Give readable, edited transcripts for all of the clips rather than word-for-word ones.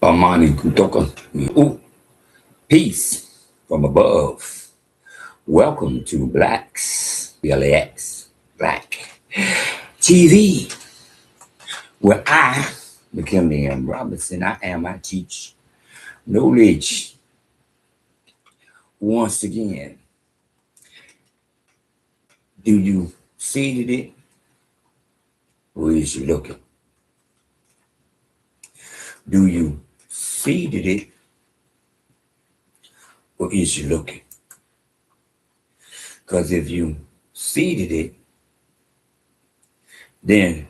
Amani kutoka. Ooh, peace from above. Welcome to Black TV, where I become the Robinson. I teach knowledge. Once again, do you see it? Or is you looking? Do you see it? Or is you looking? Because if you seeded it, then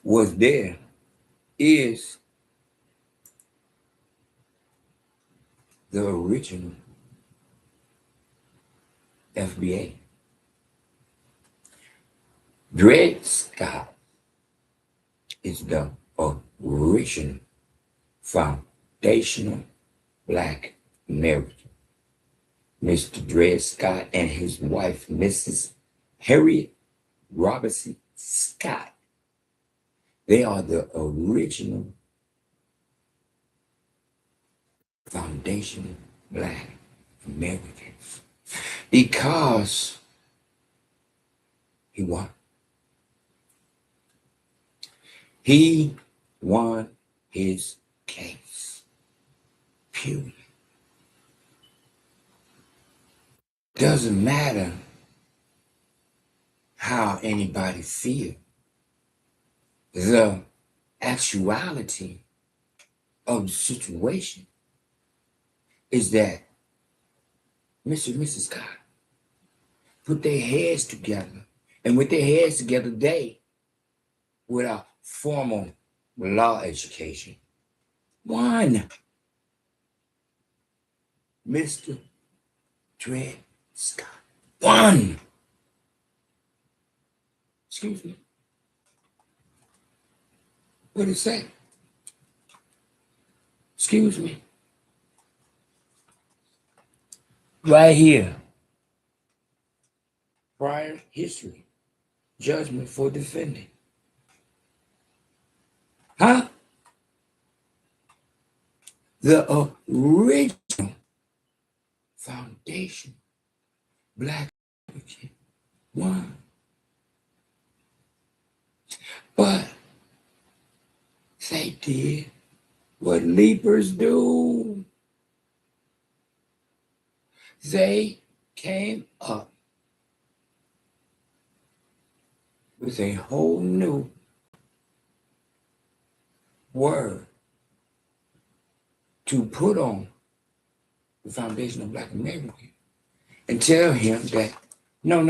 what's there is the original FBA. Dred is the original foundational Black American. Mr. Dred Scott and his wife, Mrs. Harriet Robinson Scott. They are the original foundational Black Americans because he won. He won his case. Period. Doesn't matter how anybody feels. The actuality of the situation is that Mr. and Mrs. Scott put their heads together, and with their heads together, they, without formal law education, won. Mr. Dred Scott won. Excuse me. What did it say? Excuse me. Right here. Prior history. Judgment for defending. Huh? The original foundation Black American won. But they did what leapers do. They came up with a whole new word to put on the foundation of Black American and tell him that no.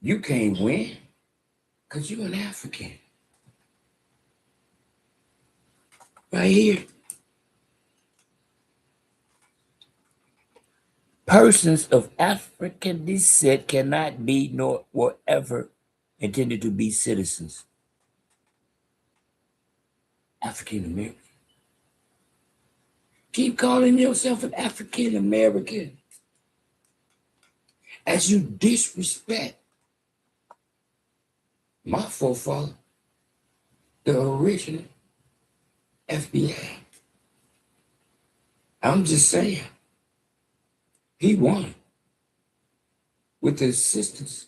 You can't win because you're an African. Right here. Persons of African descent cannot be nor were ever intended to be citizens. African American. Keep calling yourself an African American as you disrespect my forefather, the original FBA. I'm just saying, he won with the assistance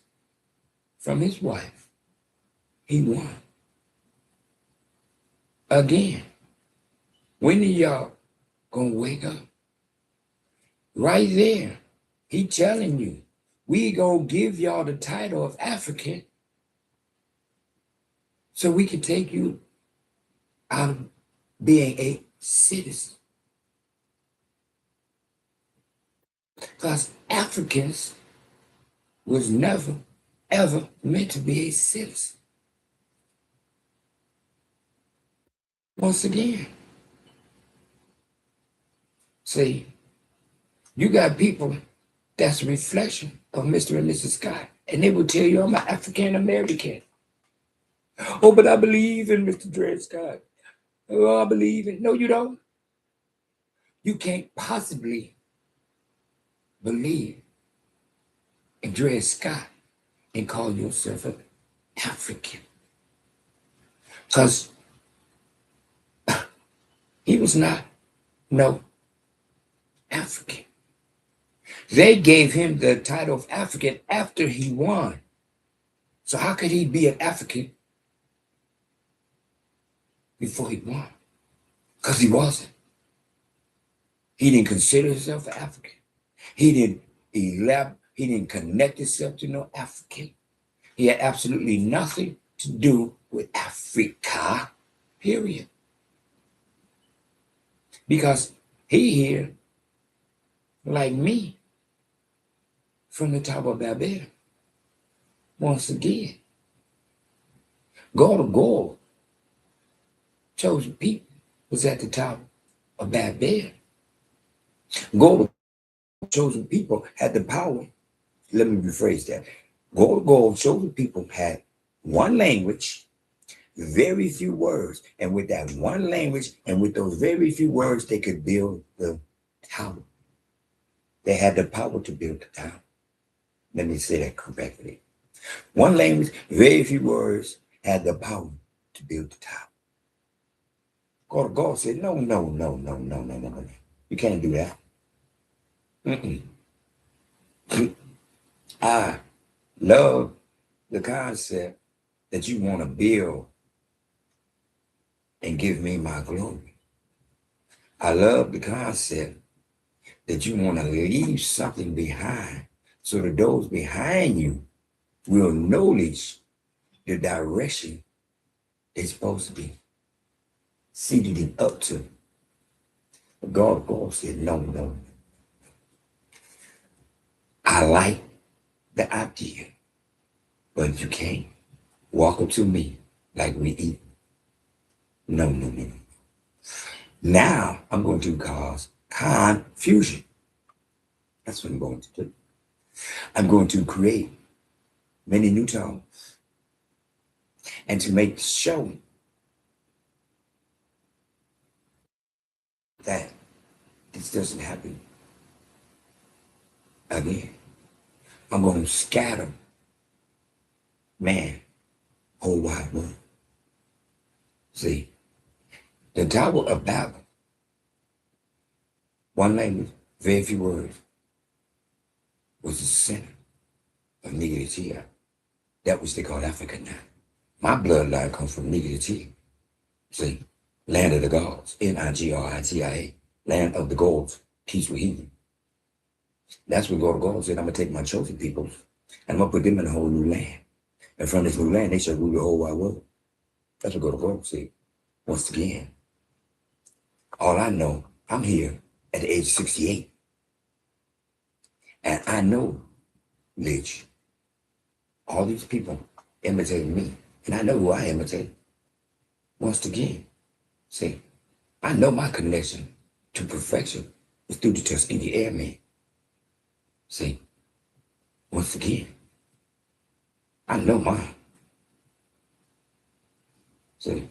from his wife. He won. Again, when are y'all gonna wake up? Right there, he telling you, we gonna give y'all the title of African so we can take you out of being a citizen. Because Africans was never, ever meant to be a citizen. Once again, see, you got people that's a reflection of Mr. and Mrs. Scott, and they will tell you I'm an African American. Oh, but I believe in Mr. Dred Scott. Oh, I believe in. No, you don't. You can't possibly believe in Dred Scott and call yourself African. Because he was not no African. They gave him the title of African after he won. So how could he be an African before he won? Because he wasn't. He didn't consider himself an African. He didn't connect himself to no African. He had absolutely nothing to do with Africa, period. Because he here, like me, from the top of Babel. Once again, gold, chosen people was at the top of Babel. Gold, chosen people had the power. Let me rephrase that. Gold, chosen people had one language, very few words. And with that one language and with those very few words, they could build the tower. They had the power to build the tower. Let me say that correctly. One language, very few words, had the power to build the tower. God said, no. You can't do that. I love the concept that you want to build and give me my glory. I love the concept that you want to leave something behind so that those behind you will acknowledge the direction they're supposed to be seated up to. But God said, no. I like the idea, but you can't walk up to me like we eat. No. Now I'm going to cause confusion. That's what I'm going to do. I'm going to create many new tongues and to make show that this doesn't happen again. I'm going to scatter man whole wide world. See, the Tower of Babel, one language, very few words, was the center of Nigeria. That which they call Africa now. My bloodline comes from Nigeria. See, land of the gods, Nigeria, land of the gods, peace with heathen. That's what God said. I'm going to take my chosen peoples and I'm going to put them in a whole new land. And from this new land, they shall rule the whole wide world. That's what God said. Once again, all I know, I'm here at the age of 68. And I know, Lich, all these people imitating me. And I know who I imitate. Once again, see, I know my connection to perfection was through the Tuskegee Airmen. See, once again, I know mine. See,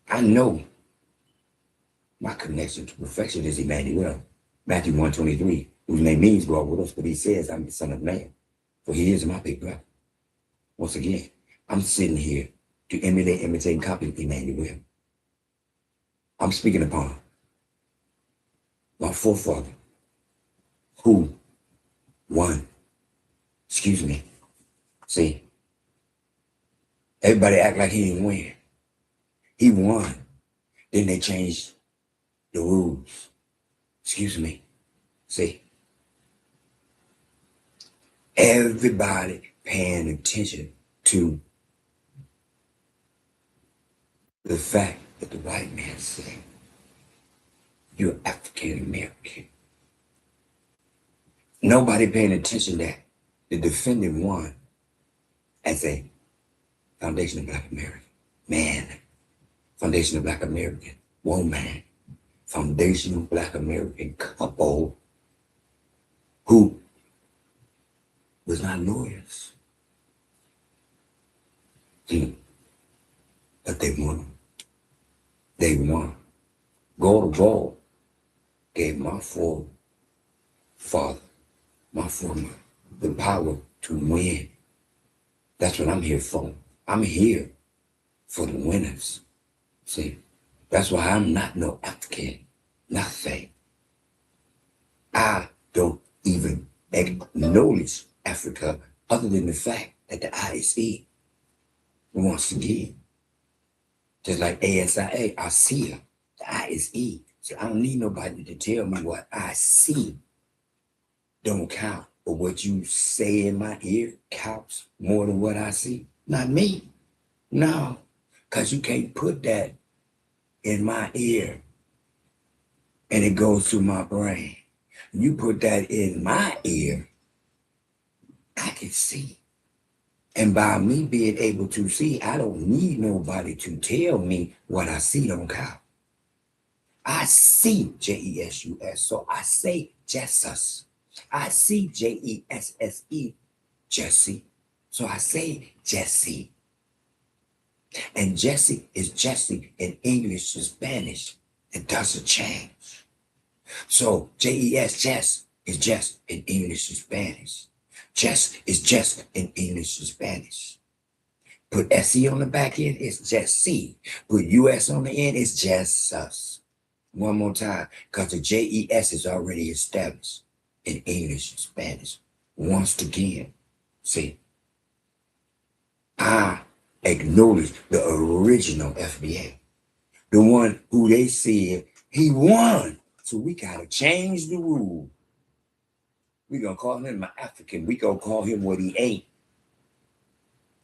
I know my connection to perfection is Emmanuel. Matthew 1:23, whose name means God with us, but he says, I'm the Son of Man, for he is my big brother. Once again, I'm sitting here to emulate, imitate, and copy Emmanuel. I'm speaking upon my forefather, who won. See, everybody act like he didn't win. He won. Then they changed the rules. See, everybody paying attention to the fact that the white man said, you're African American. Nobody paying attention that the defendant won as a foundation of Black American man, foundation of Black American woman, foundational Black American couple who was not lawyers. But they won. They won. Gold Ball gave my forefather, my former, the power to win. That's what I'm here for. I'm here for the winners. See, that's why I'm not no African, nothing. I don't even acknowledge Africa other than the fact that the ISE wants to give. Just like ASIA, I see her, the ISE. So I don't need nobody to tell me what I see don't count, or what you say in my ear counts more than what I see. Not me. No, because you can't put that in my ear and it goes through my brain. You put that in my ear, I can see. And by me being able to see, I don't need nobody to tell me what I see don't count. I see Jesus, so I say Jesus. I see JESSE, Jesse. So I say Jesse. And Jesse is Jesse in English and Spanish. It doesn't change. So JES, Jess, is Jess in English and Spanish. Jess is Jess in English and Spanish. Put SE on the back end, it's Jesse. Put US on the end, it's Jesus. One more time, because the JES is already established in English and Spanish. Once again, see, I acknowledge the original FBA, the one who they said he won. So we gotta change the rule. We gonna call him an African. We gonna call him what he ain't,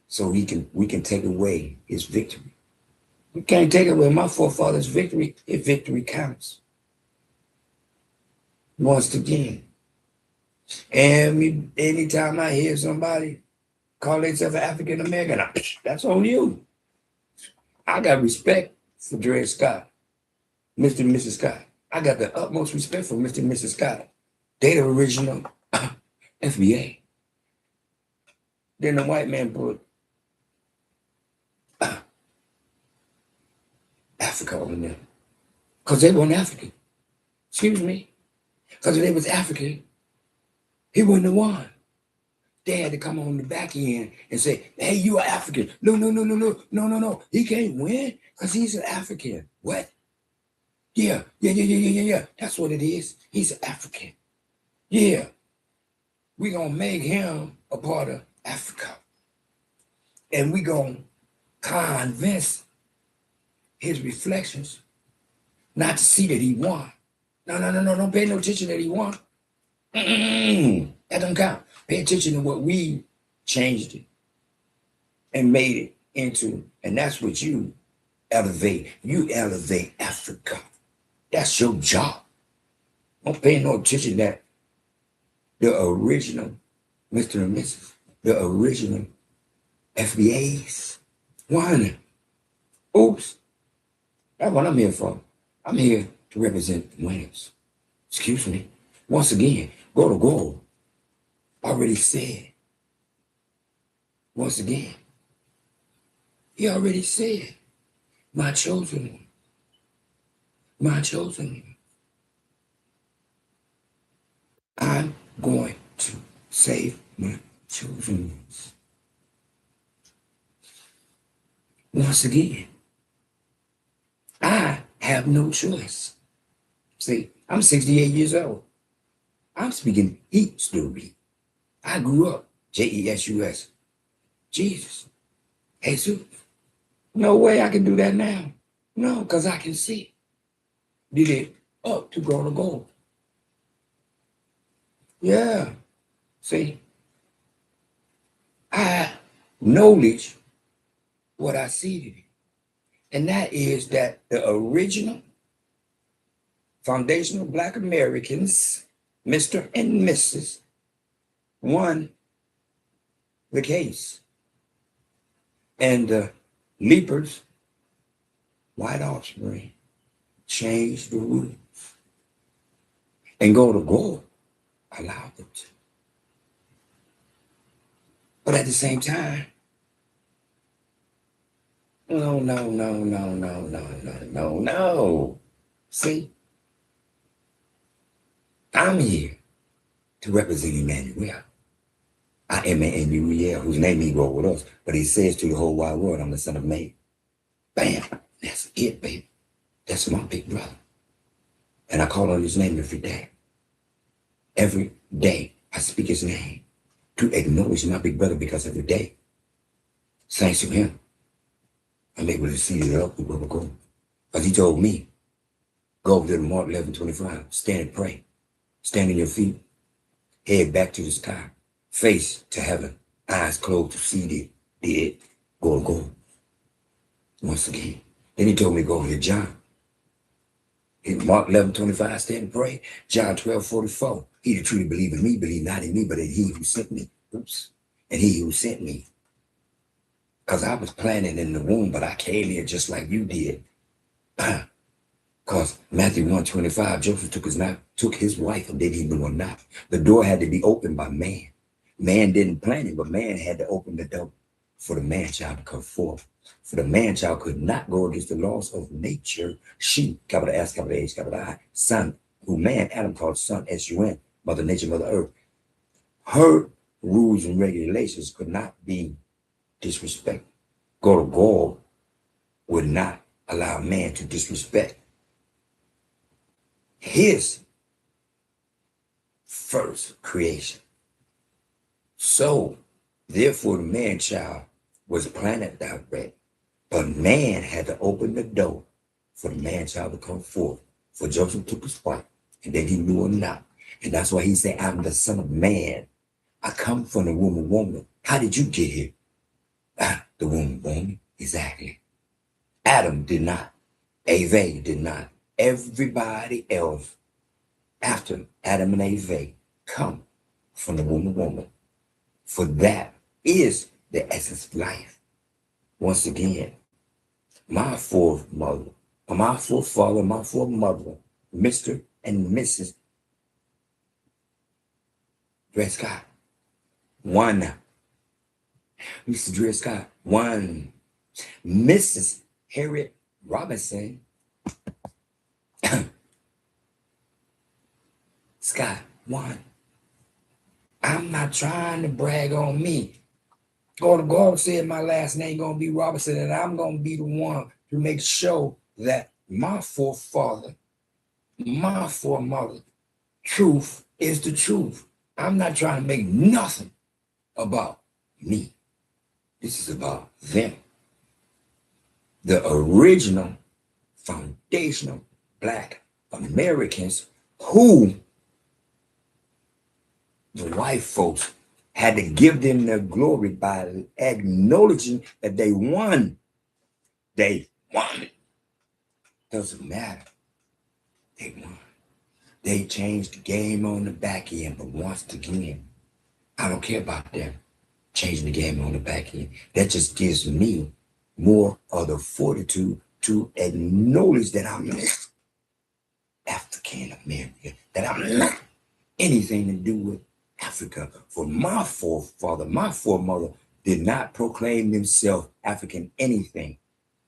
so we can take away his victory. We can't take away my forefathers' victory if victory counts. Once again, and anytime I hear somebody call themselves an African American, that's on you. I got respect for Dred Scott, Mr. and Mrs. Scott. I got the utmost respect for Mr. and Mrs. Scott. They the original FBA. Then the white man put Africa on them because they weren't African. Excuse me. Because if they was African, he wouldn't have won. They had to come on the back end and say, hey, you are African. No. He can't win because he's an African. What? Yeah. That's what it is. He's an African. Yeah. We're going to make him a part of Africa. And we're going to convince his reflections not to see that he won. No. Don't pay no attention that he won. That don't count. Pay attention to what we changed it and made it into. And that's what you elevate. You elevate Africa. That's your job. Don't pay no attention that the original Mr. and Mrs., the original FBAs won. Oops. That's what I'm here for. I'm here to represent winners. Excuse me. Once again, go to goal. Already said. Once again, he already said, my chosen one. My chosen one. I'm going to save my chosen ones. Once again, I have no choice. See, I'm 68 years old. I'm speaking heat story. I grew up, Jesus. Jesus. Jesus. No way I can do that now. No, because I can see. Did it up to go to gold. Yeah. See, I acknowledge what I see today. And that is that the original foundational Black Americans, Mr. and Mrs., won the case. And the leapers, white offspring, changed the rules. And go to gold allowed them to. But at the same time, no. See, I'm here to represent Emmanuel. I-M-A-N-U-E-L, whose name he wrote with us. But he says to the whole wide world, I'm the son of man. Bam. That's it, baby. That's my big brother. And I call on his name every day. Every day I speak his name to acknowledge my big brother, because every day, thanks to him, I'm able to see the up where we're going. Because he told me, go over to Mark 11:25, stand and pray. Stand on your feet, head back to the sky, face to heaven, eyes closed to see the dead, go. Once again. Then he told me to go over to John. In Mark 11:25, stand and pray. John 12:44, he that truly believe in me, believe not in me, but in he who sent me. Oops. And he who sent me. Because I was planted in the womb, but I came here just like you did. Because Matthew 1:25, Joseph took his wife, and then he knew her not. The door had to be opened by man. Man didn't plan it, but man had to open the door for the man-child to come forth. For the man-child could not go against the laws of nature. She, capital S, capital H, capital I, son, who man, Adam called son, S-U-N, Mother Nature, Mother Earth. Her rules and regulations could not be disrespected. God would not allow man to disrespect his first creation. So, therefore, the man-child was planet direct, but man had to open the door for the man-child to come forth. For Joseph took his wife, and then he knew her not. And that's why he said, I'm the son of man. I come from the womb of woman. How did you get here? The womb of woman. Exactly. Adam did not. Eve did not. Everybody else after Adam and Eve come from the womb of woman. For that is the essence of life. Once again, my forefather, my foremother, Mr. and Mrs. Dred Scott. One. Mr. Dred Scott. One. Mrs. Harriet Robinson. Scott. One. I'm not trying to brag on me. God said my last name gonna be Robinson, and I'm gonna be the one to make sure that my forefather, my foremother, truth is the truth. I'm not trying to make nothing about me. This is about them. The original, foundational Black Americans who the white folks had to give them their glory by acknowledging that they won. They won. Doesn't matter. They won. They changed the game on the back end, but once again, I don't care about them changing the game on the back end. That just gives me more of the fortitude to acknowledge that I'm not African American, that I'm not anything to do with Africa. For my forefather, my foremother did not proclaim themselves African anything.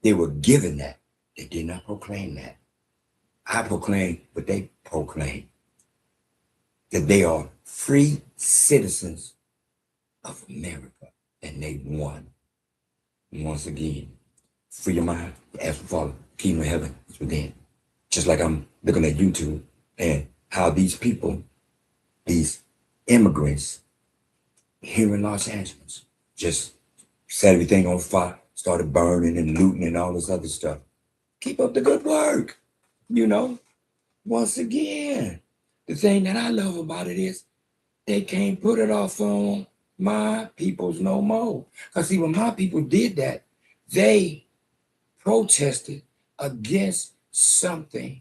They were given that. They did not proclaim that. I proclaim what they proclaim. That they are free citizens of America, and they won. And once again, free your mind, ask for Father, kingdom of heaven is within. Just like I'm looking at YouTube and how these people, these immigrants here in Los Angeles just set everything on fire, started burning and looting and all this other stuff. Keep up the good work. You know, once again, the thing that I love about it is they can't put it off on my peoples no more. Because see, when my people did that, they protested against something.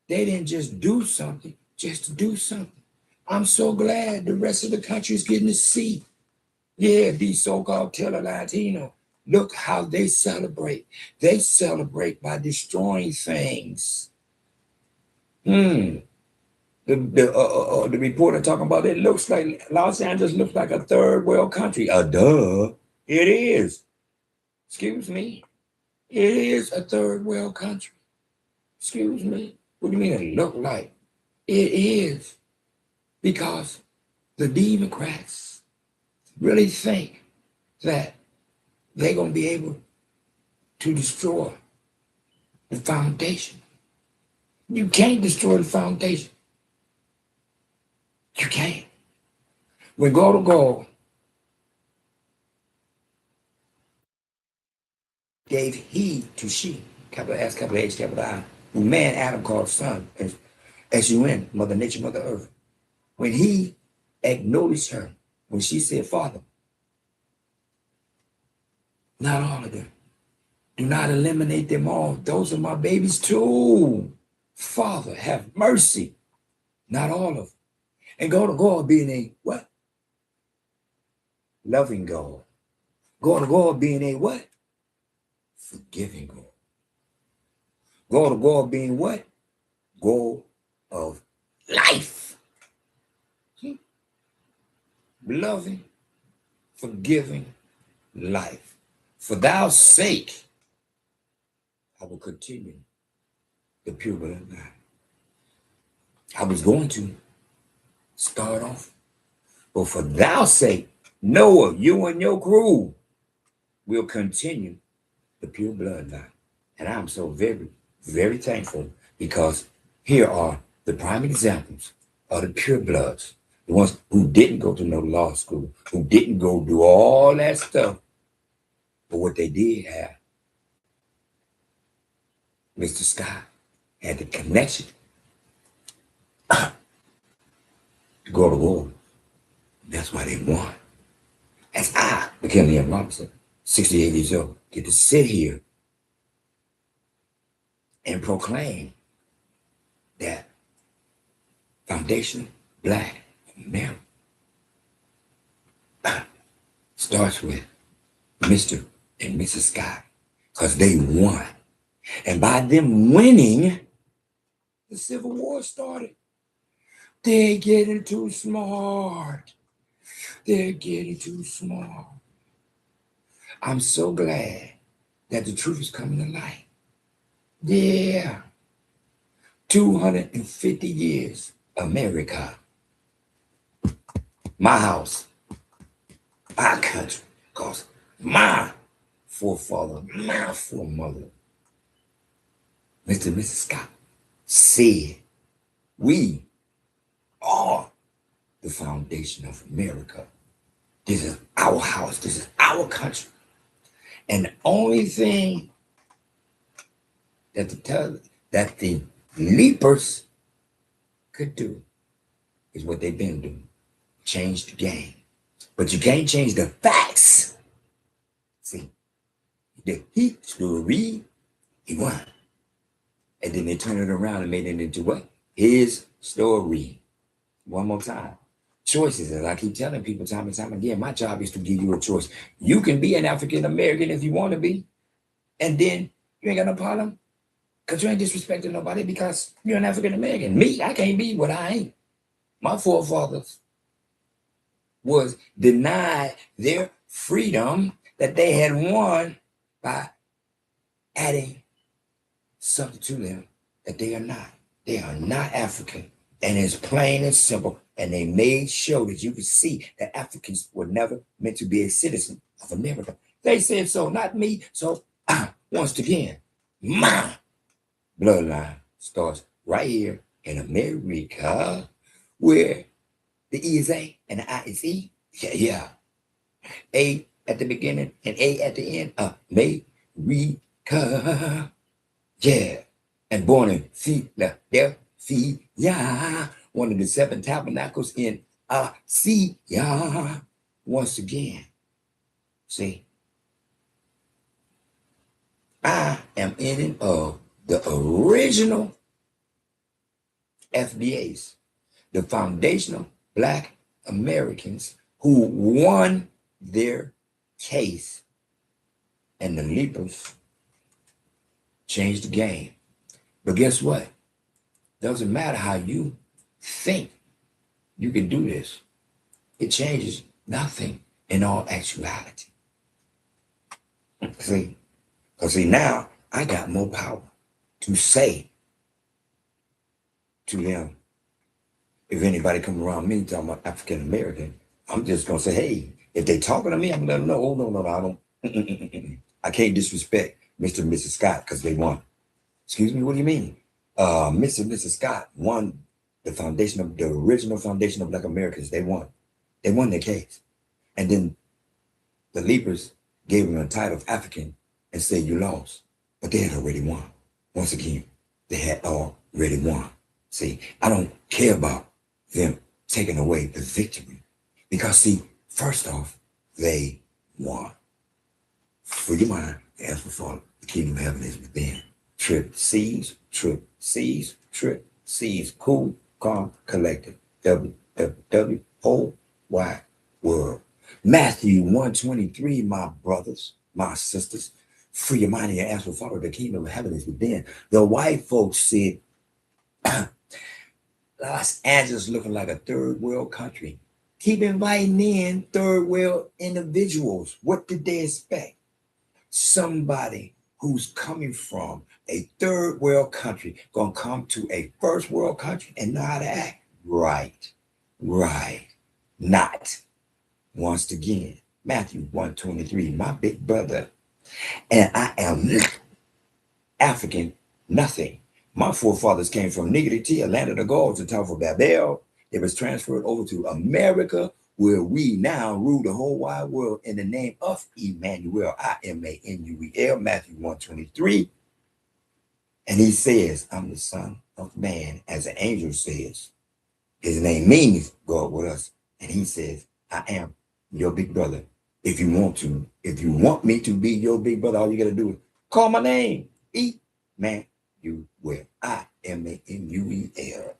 They didn't just do something, just to do something. I'm so glad the rest of the country is getting to see. Yeah, these so-called Latino, look how they celebrate. They celebrate by destroying things. The reporter talking about it looks like Los Angeles looks like a third world country. Duh, it is. Excuse me. It is a third world country. Excuse me. What do you mean it look like? It is. Because the Democrats really think that they're going to be able to destroy the foundation. You can't destroy the foundation. You can't. When God gave heed to she, capital S, capital H, capital I, who man Adam called son, S-U-N, Mother Nature, Mother Earth. When he acknowledged her, when she said, Father, not all of them. Do not eliminate them all. Those are my babies too. Father, have mercy. Not all of them. And God being a what? Loving God. God being a what? Forgiving God. God being what? God of life. Loving, forgiving life. For thy sake, I will continue the pure bloodline. I was going to start off, but for thy sake, Noah, you and your crew will continue the pure bloodline. And I'm so very, very thankful, because here are the prime examples of the pure bloods, the ones who didn't go to no law school, who didn't go do all that stuff. But what they did have, Mr. Scott had the connection to go to war. That's why they won. As I, McKinley and Robinson, 68 years old, get to sit here and proclaim that foundation Black America starts with Mr. and Mrs. Scott, because they won. And by them winning, the Civil War started. They're getting too smart. They're getting too smart. I'm so glad that the truth is coming to light. Yeah. 250 years, America. My house, our country, because my forefather, my foremother, Mr. and Mrs. Scott, said we are the foundation of America. This is our house. This is our country. And the only thing that the leapers could do is what they've been doing. Change the game. But you can't change the facts. See, he story, he won. And then they turned it around and made it into what? His story. One more time. Choices, as I keep telling people time and time again, my job is to give you a choice. You can be an African American if you want to be, and then you ain't got no problem, because you ain't disrespecting nobody because you're an African American. Me, I can't be what I ain't. My forefathers was denied their freedom that they had won by adding something to them that they are not. They are not African. And it's plain and simple. And they made sure that you could see that Africans were never meant to be a citizen of America. They said so, not me. So once again, my bloodline starts right here in America, where the E is A and the I is E. Yeah. A at the beginning and A at the end. America. Yeah. And born in Philadelphia, one of the 7 tabernacles in Asia. Once again, see, I am in of the original FBAs, the foundational Black Americans who won their case, and the leapers changed the game. But guess what? Doesn't matter how you think you can do this. It changes nothing in all actuality. See? Because see, now I got more power to say to them, if anybody come around me talking about African American, I'm just going to say, hey, If they talking to me, I'm gonna let them know. Oh no, I don't. I can't disrespect Mr. and Mrs. Scott because they won. Excuse me, what do you mean? Mr. and Mrs. Scott won the original foundation of Black Americans. They won. They won their case. And then the Leapers gave them a title of African and said you lost. But they had already won. Once again, they had already won. See, I don't care about them taking away the victory. Because see, first off, they won. Free your mind, as for Father, the kingdom of heaven is within. Trip C's, cool, calm, collected. WWW, whole wide world. Matthew 123, my brothers, my sisters, free your mind and your ass will follow, the kingdom of heaven is within. The white folks said, Los Angeles looking like a third world country. Keep inviting in third world individuals. What did they expect? Somebody who's coming from a third world country gonna come to a first world country and know how to act? Right. Not. Once again, Matthew 123, my big brother. And I am African, nothing. My forefathers came from Niggity, a land of the gods, the town of Babel. It was transferred over to America, where we now rule the whole wide world in the name of Emmanuel, Immanuel, Matthew 123. And he says, I'm the Son of Man, as an angel says. His name means God with us. And he says, I am your big brother. If you want me to be your big brother, all you got to do is call my name. Emmanuel, Immanuel.